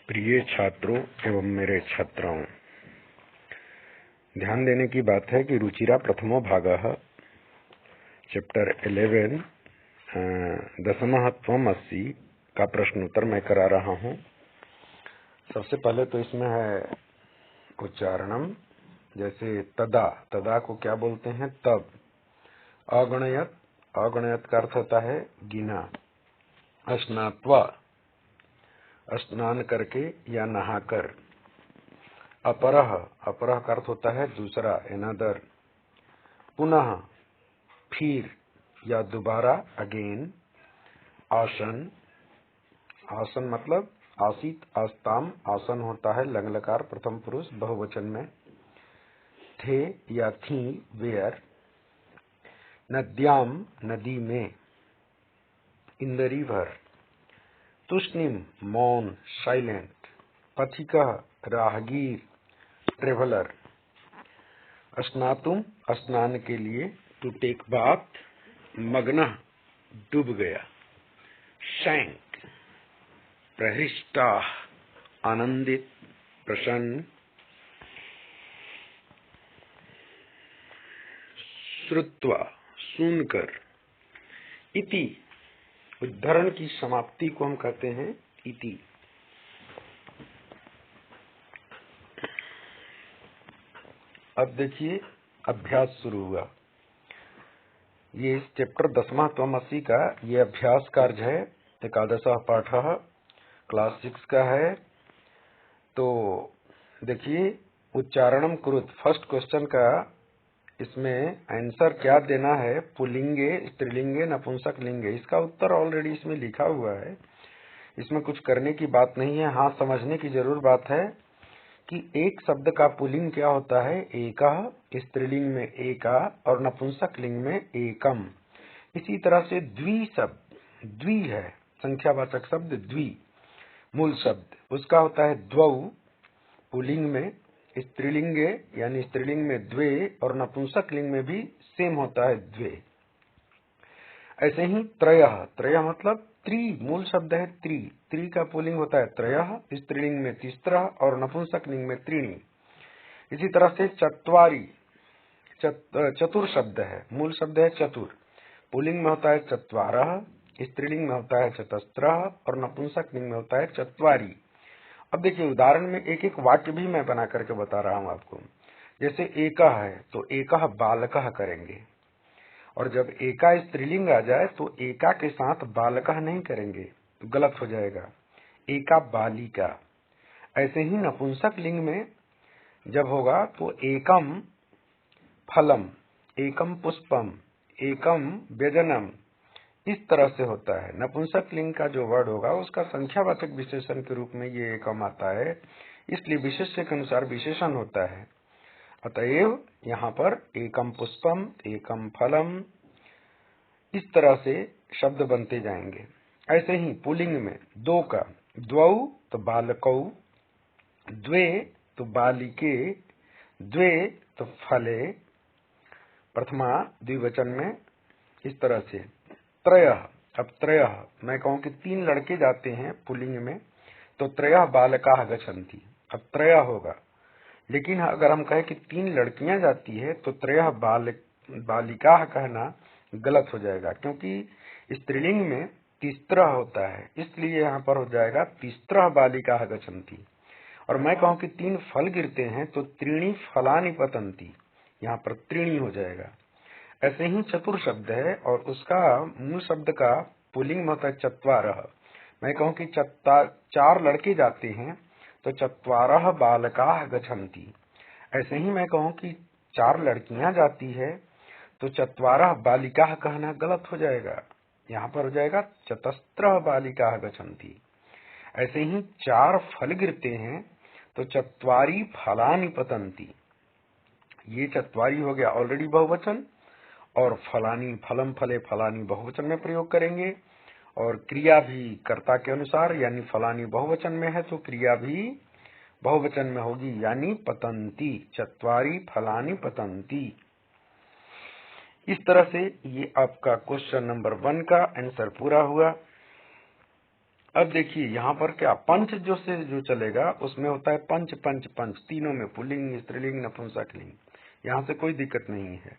प्रिय छात्रों एवं मेरे छात्राओं, ध्यान देने की बात है कि रुचिरा प्रथमो भागः चैप्टर 11 दशमः त्वम् अस्सि का प्रश्नोत्तर मैं करा रहा हूँ। सबसे पहले तो इसमें है उच्चारणम। जैसे तदा, तदा को क्या बोलते हैं? तब। अगणयत, अगणयत का अर्थ होता है गिना। स्नात्वा, स्नान करके या नहाकर। अपरह, अपरह का अर्थ होता है दूसरा, अनदर। पुनः, फिर या दोबारा, अगेन। आसन, आसन मतलब आसीत, आस्ताम, आसन होता है लंग लकार प्रथम पुरुष बहुवचन में। थे या थी, वेयर। नद्याम, नदी में। In the river. तुष्णिम, मौन, साइलेंट। पथिकः, राहगीर, ट्रेवलर। स्नातुम, स्नान के लिए, टू टेक बाथ। मग्नः, डूब गया। शैंक, प्रहृष्टा, आनंदित, प्रसन्न। श्रुत्वा, सुनकर। इति, उद्धरण की समाप्ति को हम कहते हैं इति। अब देखिए, अभ्यास शुरू हुआ। ये चैप्टर 10वां त्वम् अस्सि का ये अभ्यास कार्य है। एकादशः पाठः क्लास 6 का है। तो देखिए, उच्चारणम कुरुत, फर्स्ट क्वेश्चन का इसमें आंसर क्या देना है? पुल्लिंगे, स्त्रीलिंगे, नपुंसक लिंगे। इसका उत्तर ऑलरेडी इसमें लिखा हुआ है। इसमें कुछ करने की बात नहीं है। हाँ, समझने की जरूर बात है कि एक शब्द का पुल्लिंग क्या होता है? एकः, स्त्रीलिंग में एका और नपुंसक लिंग में एकम। इसी तरह से द्वि शब्द, द्वि है संख्यावाचक शब्द, द्वि मूल शब्द, उसका होता है द्वौ पुल्लिंग में। स्त्रीलिंगे यानी स्त्रीलिंग में द्वे और नपुंसक लिंग में भी सेम होता है द्वे। ऐसे ही त्रयः, त्रयः मतलब त्रि, मूल शब्द है त्रि। त्रि का पुल्लिंग होता है त्रयः, स्त्रीलिंग में तिस्रः और नपुंसक लिंग में त्रीणि। इसी तरह से चत्वारि, चतुर शब्द है, मूल शब्द है चतुर। पुल्लिंग में होता है चत्वारः, स्त्रीलिंग में होता है चतस्रः और नपुंसक लिंग में होता है चत्वारि। अब देखिए, उदाहरण में एक एक वाक्य भी मैं बना करके बता रहा हूँ आपको। जैसे एकः है तो एकः बालकः करेंगे, और जब एका स्त्रीलिंग आ जाए तो एका के साथ बालकः नहीं करेंगे, तो गलत हो जाएगा। एका बालिका। ऐसे ही नपुंसक लिंग में जब होगा तो एकम फलम, एकम पुष्पम, एकम व्यजनम, इस तरह से होता है। नपुंसक लिंग का जो वर्ड होगा उसका संख्यावाचक विशेषण के रूप में ये एकम आता है, इसलिए विशेष्य के अनुसार विशेषण होता है। अतएव यहाँ पर एकम पुष्पम, एकम फलम, इस तरह से शब्द बनते जाएंगे। ऐसे ही पुल्लिंग में दो का, द्वौ तो बालकौ, द्वे तो बालिके, द्वे तो फले, प्रथमा द्विवचन में, इस तरह से। त्रयः, अब त्रयः मैं कहूं कि तीन लड़के जाते हैं पुल्लिंग में तो त्रयः बालकाः गच्छन्ति। अब त्रयः होगा, लेकिन अगर हम कहें कि तीन लड़कियां जाती है तो त्रयः बालिकाः कहना गलत हो जाएगा, क्योंकि स्त्रीलिंग में तिस्रः होता है, इसलिए यहाँ पर हो जाएगा तिस्रः बालिकाः गच्छन्ति। और मैं कहूं कि तीन फल गिरते हैं तो त्रीणि फलानि पतन्ति, यहाँ पर त्रीणि हो जाएगा। ऐसे ही चतुर शब्द है और उसका मूल शब्द का पुल्लिंग में होता है चत्वारः। मैं कहूं कि चार लड़के जाते हैं तो चत्वारः बालकाः गच्छन्ति। ऐसे ही मैं कहूं कि चार लड़कियां जाती है तो चत्वारः बालिकाः कहना गलत हो जाएगा, यहाँ पर हो जाएगा चतस्रः बालिकाः गच्छन्ति। ऐसे ही चार फल गिरते हैं तो चत्वारि फलानि पतन्ति। ये चत्वारि हो गया ऑलरेडी बहुवचन, और फलानी, फलम फले, फलानी बहुवचन में प्रयोग करेंगे। और क्रिया भी कर्ता के अनुसार, यानी फलानी बहुवचन में है तो क्रिया भी बहुवचन में होगी, यानी पतंती, चत्वारि फलानी पतंती। इस तरह से ये आपका क्वेश्चन नंबर 1 का आंसर पूरा हुआ। अब देखिए यहाँ पर क्या पंच जो चलेगा उसमें होता है पंच पंच पंच, तीनों में पुल्लिंग स्त्रीलिंग नपुंसकलिंग, यहाँ से कोई दिक्कत नहीं है।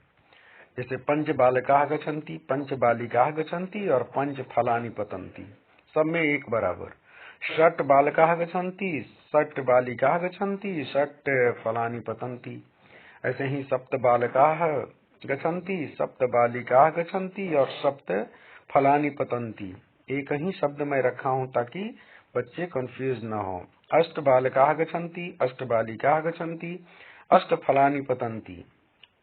जैसे पंच बालकाः गच्छन्ति, पंच बालिकाः गच्छन्ति और पंच फलानि पतन्ति, सब में एक बराबर। षट बालकाः गच्छन्ति, षट बालिकाः गच्छन्ति, षट फलानि पतन्ति। ऐसे ही सप्त बालकाः गच्छन्ति, सप्त बालिकाः गच्छन्ति और सप्त फलानि पतन्ति। एक ही शब्द मैं रखा हूं ताकि बच्चे कंफ्यूज न हो। अष्ट बालकाः गच्छन्ति, अष्ट बालिकाः गच्छन्ति, अष्ट फलानि पतन्ति।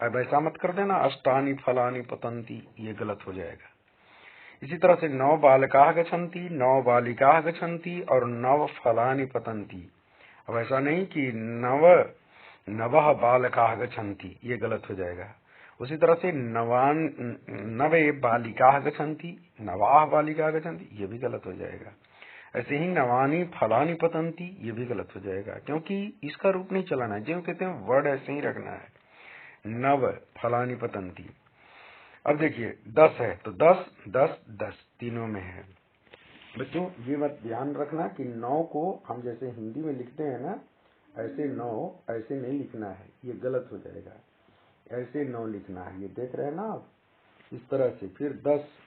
अब ऐसा मत कर देना अष्टानि फलानि पतन्ति, ये गलत हो जाएगा। इसी तरह से नौ बालकाः गच्छन्ति, नौ बालिकाः गच्छन्ति और नव फलानि पतन्ति। अब ऐसा नहीं कि नवः बालकाः गच्छन्ति, ये गलत हो जाएगा। उसी तरह से नवे बालिकाः गच्छन्ति, नवाः बालिकाः गच्छन्ति, ये भी गलत हो जाएगा। ऐसे ही नवानि फलानि पतन्ति, ये भी गलत हो जाएगा, क्योंकि इसका रूप नहीं चलाना है, जो कहते हैं वर्ड ऐसे ही रखना है, नव फलानि पतन्ति। अब देखिए 10 है तो 10 10 10 तीनों में है। बच्चों ये मत ध्यान रखना कि 9 को हम जैसे हिंदी में लिखते हैं ना, ऐसे 9 ऐसे नहीं लिखना है, ये गलत हो जाएगा। ऐसे 9 लिखना है, ये देख रहे हैं ना आप, इस तरह से। फिर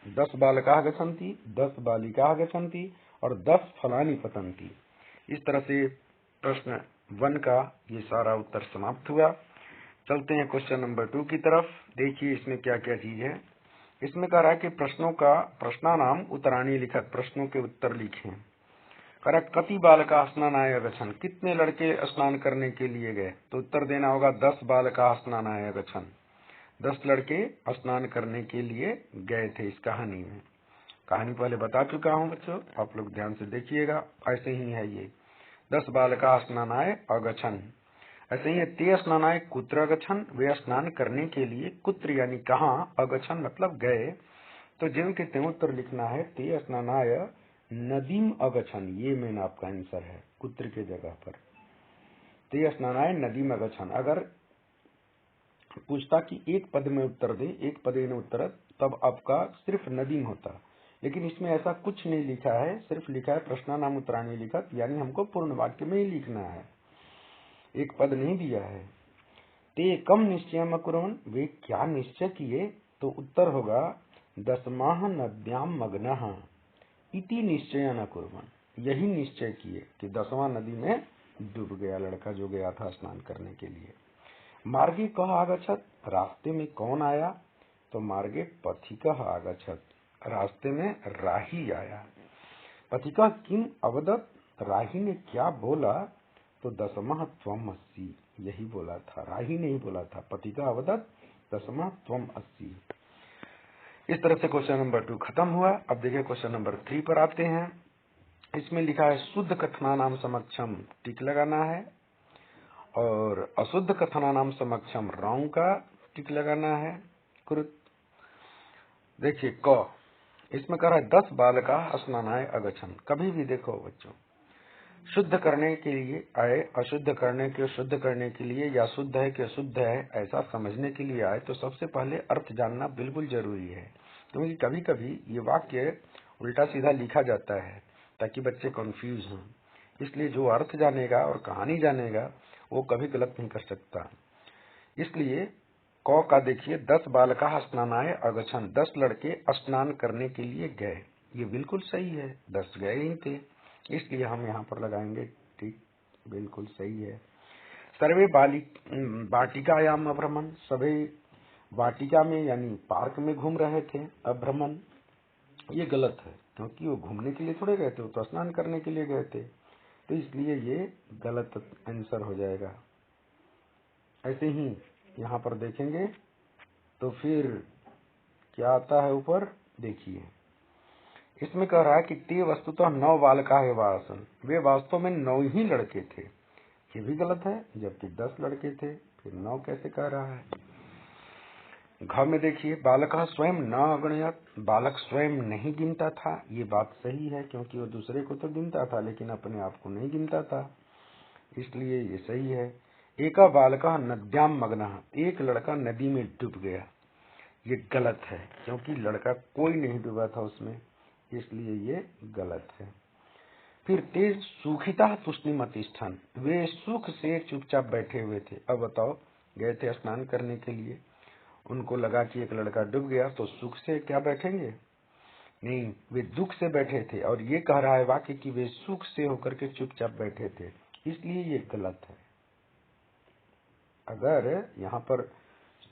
10 बालकाः गच्छन्ति, 10 बालिकाः गच्छन्ति और 10 फलानि पतन्ति। इस तरह से प्रश्न 1 का ये सारा उत्तर समाप्त हुआ। चलते हैं क्वेश्चन नंबर 2 की तरफ। देखिए इसमें क्या क्या चीज है। इसमें कह रहा है कि प्रश्नानाम उत्तराणी लिखत, प्रश्नों के उत्तर लिखें। कह रहा कति बालकाः स्नानाय गच्छन्, कितने लड़के स्नान करने के लिए गए, तो उत्तर देना होगा 10 बालकाः स्नानाय गच्छन्, 10 लड़के स्नान करने के लिए गए थे। इस कहानी में कहानी पहले बता चुका हूं बच्चों, आप लोग ध्यान से देखिएगा। ऐसे ही है ये 10 बालकाः स्नानाय अगच्छन्। ऐसे ही ते स्नानाय कुत्र अगच्छन्, वे स्नान करने के लिए कुत्र यानी कहाँ, अगच्छन् मतलब गए। तो जिन के त्यों उत्तर लिखना है ते स्नानाय नदीम अगच्छन्, ये मेन आपका आंसर है, कुत्र के जगह पर ते स्नानाय नदीम अगच्छन्। अगर पूछता कि एक पद में उत्तर दे, एक पदेन उत्तर, तब आपका सिर्फ नदीम होता, लेकिन इसमें ऐसा कुछ नहीं लिखा है, सिर्फ लिखा है प्रश्नानाम उत्तराणी लिखत, यानी हमको पूर्ण वाक्य में ही लिखना है, एक पद नहीं दिया है। ते कम निश्चयम् अकुर्वन्, वे क्या निश्चय किए, तो उत्तर होगा दशमाः नद्याम मग्नः इति निश्चयम् अकुर्वन्, यही निश्चय किए कि 10वां नदी में डूब गया लड़का जो गया था स्नान करने के लिए। मार्गे कः आगच्छत्, रास्ते में कौन आया, तो मार्गे पथिकः आगच्छत्, रास्ते में राही आया। पथिकः किम अवदत्, राही ने क्या बोला, तो दशमः त्वम् अस्सि, यही बोला था, राही नहीं बोला था। पथिकः अवदत् दशमः त्वम् अस्सि। इस तरह से क्वेश्चन नंबर 2 खत्म हुआ। अब देखिए क्वेश्चन नंबर 3 पर आते हैं। इसमें लिखा है शुद्ध कथनानाम समक्षम, टिक लगाना है, और अशुद्ध कथनानाम समक्षम राउंड का टिक लगाना है। कृत देखिए क, इसमें कह रहा है 10 बालकाः स्नानाय अगच्छन्। कभी भी देखो बच्चों, शुद्ध करने के लिए आए, अशुद्ध करने के शुद्ध करने के लिए, या शुद्ध है कि अशुद्ध है ऐसा समझने के लिए आए, तो सबसे पहले अर्थ जानना बिल्कुल जरूरी है, क्योंकि कभी कभी ये वाक्य उल्टा सीधा लिखा जाता है ताकि बच्चे कंफ्यूज हों। इसलिए जो अर्थ जानेगा और कहानी जानेगा वो कभी गलत नहीं कर सकता। इसलिए क का देखिए 10 बालकाः स्नानाय अगच्छन्, 10 लड़के स्नान करने के लिए गए, ये बिल्कुल सही है, 10 गए ही थे, इसलिए हम यहाँ पर लगाएंगे ठीक, बिल्कुल सही है। सर्वे वाटिकायाम अभ्रमण, सभी वाटिका में यानी पार्क में घूम रहे थे, अभ्रमण, ये गलत है, क्योंकि वो घूमने के लिए थोड़े गए थे, वो तो स्नान करने के लिए गए थे, तो इसलिए ये गलत आंसर हो जाएगा। ऐसे ही यहाँ पर देखेंगे तो फिर क्या आता है ऊपर, देखिए इसमें कह रहा है कि ते वस्तुतः 9 बालकाः एव आसन्, वे वास्तव में 9 ही लड़के थे, ये भी गलत है, जबकि 10 लड़के थे, फिर 9 कैसे कह रहा है। घ में देखिए बालकः स्वयं न अगणयत्, बालक स्वयं नहीं गिनता था, ये बात सही है, क्योंकि वो दूसरे को तो गिनता था लेकिन अपने आप को नहीं गिनता था, इसलिए ये सही है। एका बालकः नद्याम मग्नः, एक लड़का नदी में डूब गया, ये गलत है, क्योंकि लड़का कोई नहीं डूबा था उसमें, इसलिए ये गलत है। फिर ते सुखिता तुष्णिमतिष्ठन, वे सुख से चुपचाप बैठे हुए थे। अब बताओ, गए थे स्नान करने के लिए, उनको लगा कि एक लड़का डूब गया, तो सुख से क्या बैठेंगे? नहीं, वे दुख से बैठे थे। और ये कह रहा है वाक्य कि वे सुख से होकर के चुपचाप बैठे थे, इसलिए ये गलत है। अगर यहाँ पर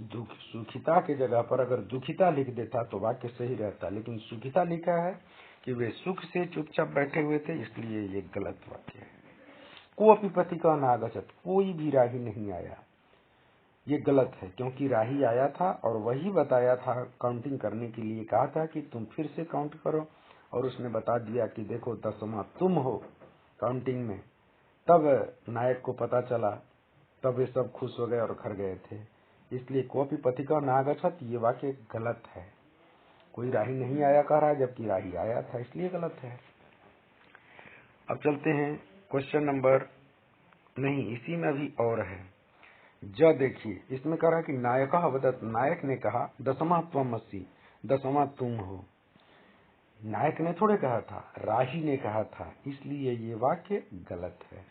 सुखिता की जगह पर अगर दुखिता लिख देता तो वाक्य सही रहता, लेकिन सुखिता लिखा है कि वे सुख से चुपचाप बैठे हुए थे, इसलिए ये गलत वाक्य है। कोऽपि पथिकः नागच्छत्, कोई भी राही नहीं आया, ये गलत है, क्योंकि राही आया था और वही बताया था, काउंटिंग करने के लिए कहा था कि तुम फिर से काउंट करो, और उसने बता दिया कि देखो 10वां तुम हो काउंटिंग में। तब नायक को पता चला, तब वे सब खुश हो गए और घर गए थे। इसलिए कोऽपि पथिकः नागच्छत् ये वाक्य गलत है। कोई राही नहीं आया कह रहा है, जबकि राही आया था, इसलिए गलत है। अब चलते हैं क्वेश्चन नंबर, नहीं इसी में अभी और है। ज देखिए, इसमें कह रहा कि नायकः वदत्, नायक ने कहा 10वां त्वमसि, 10वां तुम हो। नायक ने थोड़े कहा था, राही ने कहा था, इसलिए ये वाक्य गलत है।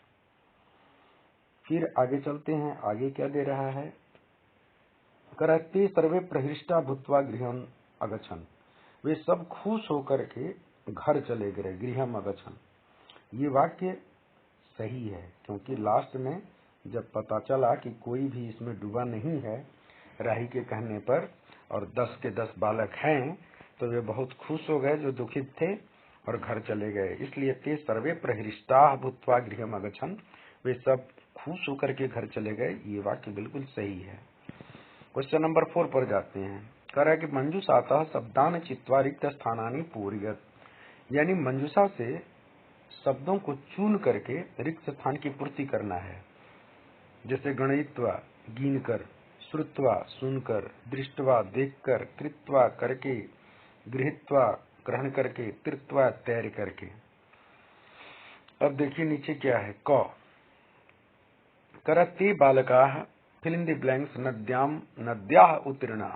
फिर आगे चलते हैं, आगे क्या दे रहा है? करते सर्वे प्रहृष्टा भूत्वा गृहम अगछन, वे सब खुश होकर के घर चले गए, गृहम अगछन। ये वाक्य सही है, क्योंकि लास्ट में जब पता चला कि कोई भी इसमें डूबा नहीं है राही के कहने पर, और 10 के 10 बालक हैं, तो वे बहुत खुश हो गए जो दुखित थे और घर चले गए। इसलिए ते सर्वे प्रहृष्टा भूत्वा गृहम अगछन, वे सब खुश होकर के घर चले गए, ये वाक्य बिल्कुल सही है। क्वेश्चन नंबर 4 पर जाते हैं। कह रहा है कि मंजूषातः शब्दान चित्वा रिक्त स्थानानि पूरयत, यानी मंजूषा से शब्दों को चुन करके रिक्त स्थान की पूर्ति करना है। जैसे गणयित्वा गिनकर, श्रुत्वा सुनकर, दृष्टवा देखकर, कृत्वा करके, गृहीत्वा ग्रहण करके, तीर्थवा तैर करके। अब देखिए नीचे क्या है, क करते बालका फिल इन द ब्लैंक्स नद्याः उत्तीर्णा,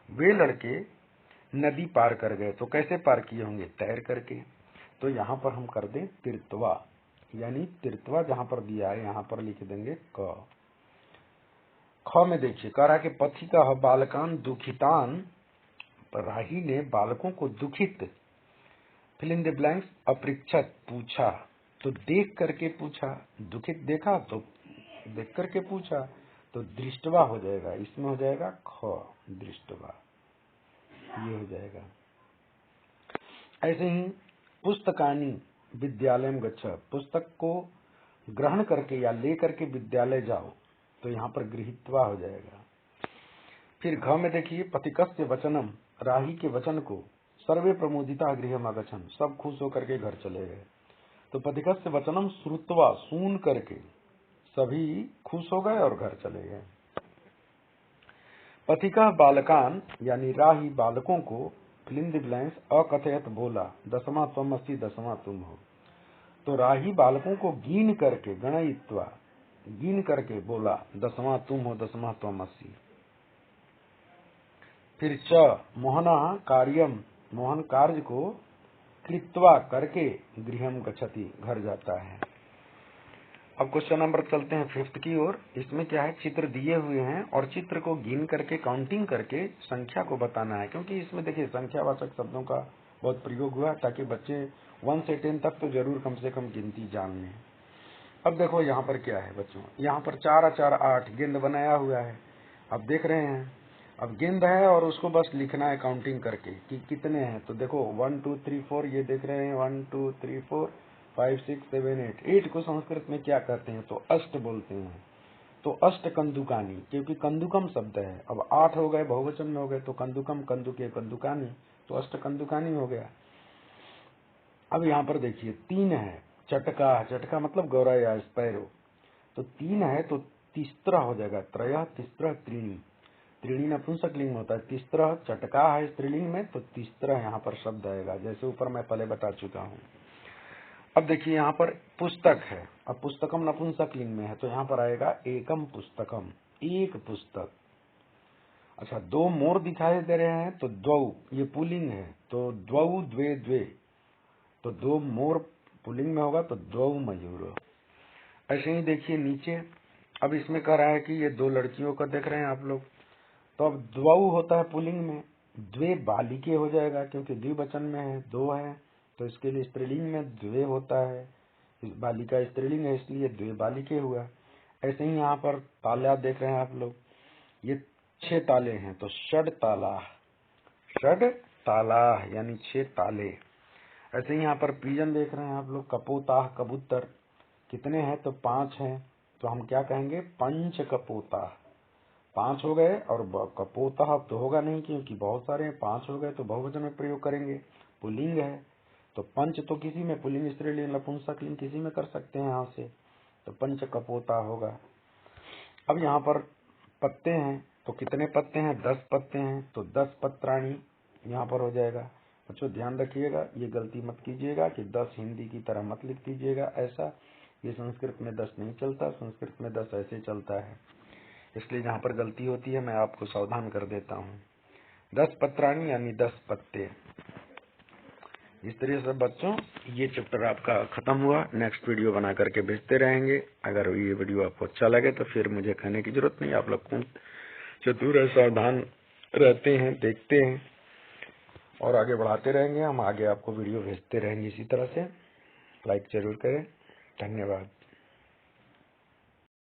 वे लड़के नदी पार कर गए। तो कैसे पार किए होंगे? तैर करके। तो यहाँ पर हम कर दें तीर्थवा, यानी तीर्थवा जहां पर दिया है यहाँ पर लिख देंगे क। ख में देखिए, कह रहा कि पथिकः बालकान दुखितान, राही ने बालकों को दुखित, फिल इन द ब्लैंक्स अपृच्छत, पूछा। तो देख करके पूछा, दुखित देखा तो देख करके पूछा, तो दृष्टवा हो जाएगा, इसमें हो जाएगा ख, दृष्टवा, ये हो जाएगा। ऐसे ही पुस्तकानी विद्यालय में गच्छ, पुस्तक को ग्रहण करके या ले करके विद्यालय जाओ, तो यहाँ पर गृहीत्वा हो जाएगा। फिर घ में देखिए, पथिकस्य वचनम, राही के वचन को सर्वे प्रमोदिता गृहम आगछन, सब खुश होकर के घर चले गए। तो पथिकस्य वचनम श्रुत्वा, सुन करके सभी खुश हो गए और घर चले गए। पथिका बालकान, यानी राही बालकों को फिल इन द ब्लैंक्स अकथयत बोला, 10वां त्वमसि, 10वां तुम हो। तो राही बालकों को गिन करके, गणयित्वा गिन करके बोला, 10वां तुम हो, 10वां त्वमसि। फिर च मोहना कार्यम, मोहन कार्य को कृत्वा करके गृहम गच्छति, घर जाता है। अब क्वेश्चन नंबर चलते हैं 5th की ओर। इसमें क्या है, चित्र दिए हुए हैं और चित्र को गिन करके, काउंटिंग करके संख्या को बताना है। क्योंकि इसमें देखिए संख्यावाचक शब्दों का बहुत प्रयोग हुआ, ताकि बच्चे 1 से 10 तक तो जरूर कम से कम गिनती जान लें। अब देखो यहाँ पर क्या है बच्चों, यहाँ पर 4 4 8 गेंद बनाया हुआ है। अब देख रहे हैं, अब गेंद है और उसको बस लिखना है काउंटिंग करके कि कितने हैं। तो देखो 1 2 3 4, ये देख रहे हैं 1 2 3 4 5 6 7 8। 8 को संस्कृत में क्या कहते हैं? तो अष्ट बोलते हैं। तो अष्ट कंदुकानी, क्योंकि कंदुकम शब्द है। अब 8 हो गए, बहुवचन में हो गए, तो कंदुकम, कंदुके, कंदुकानी, तो अष्ट कंदुकानी हो गया। अब यहाँ पर देखिए 3 है, चटका, चटका मतलब गौरा या स्पैरो। तो 3 है तो तीसरा हो जाएगा, त्रय तीसरा त्रीणी, त्रीणी नपुंसक लिंग होता है। तीसरा चटका है स्त्रीलिंग में, तो तीसरा यहाँ पर शब्द आएगा, जैसे ऊपर मैं पहले बता चुका हूँ। अब देखिए यहाँ पर पुस्तक है, अब पुस्तकम नपुंसक लिंग में है, तो यहाँ पर आएगा एकम पुस्तकम, एक पुस्तक। अच्छा, 2 मोर दिखाई दे रहे हैं, तो द्वौ, ये पुल्लिंग है, तो द्वौ द्वे द्वे, तो 2 मोर पुल्लिंग में होगा तो द्वौ मयूरो। ऐसे ही देखिए नीचे, अब इसमें कह रहा है कि ये दो लड़कियों का देख रहे हैं आप लोग, तो अब द्वौ होता है पुल्लिंग में, द्वे बालिके हो जाएगा क्योंकि द्विवचन में है, दो है, तो इसके लिए स्त्रीलिंग में द्वे होता है, बालिका स्त्रीलिंग है इसलिए द्वे बालिके हुआ। ऐसे ही यहाँ पर ताला देख रहे हैं आप लोग, ये 6 ताले हैं तो षड ताला, षड ताला यानी 6 ताले। ऐसे ही यहाँ पर पिजन देख रहे हैं आप लोग, कपोता कबूतर, कितने हैं तो 5 हैं, तो हम क्या कहेंगे पंच कपोता, 5 हो गए। और कपोता तो होगा नहीं क्योंकि बहुत सारे हैं, 5 हो गए तो बहुवचन में प्रयोग करेंगे, पुल्लिंग है तो पंच तो किसी में, पुल्लिंग स्त्रीलिंग नपुंसकलिंग किसी में कर सकते हैं यहाँ से, तो पंच कपोता होगा। अब यहाँ पर पत्ते हैं तो कितने पत्ते हैं, 10 पत्ते हैं तो 10 पत्राणी यहाँ पर हो जाएगा। बच्चों ध्यान रखिएगा, ये गलती मत कीजिएगा कि 10 हिंदी की तरह मत लिख दीजिएगा, ऐसा ये संस्कृत में 10 नहीं चलता, संस्कृत में 10 ऐसे चलता है, इसलिए जहाँ पर गलती होती है मैं आपको सावधान कर देता हूँ। 10 पत्राणी यानी 10 पत्ते। इस तरह से बच्चों ये चैप्टर आपका खत्म हुआ, नेक्स्ट वीडियो बना करके भेजते रहेंगे। अगर ये वीडियो आपको अच्छा लगे तो फिर मुझे कहने की जरूरत नहीं, आप लोग चतुर है, सावधान रहते हैं, देखते हैं और आगे बढ़ाते रहेंगे। हम आगे आपको वीडियो भेजते रहेंगे इसी तरह से। लाइक जरूर करें। धन्यवाद।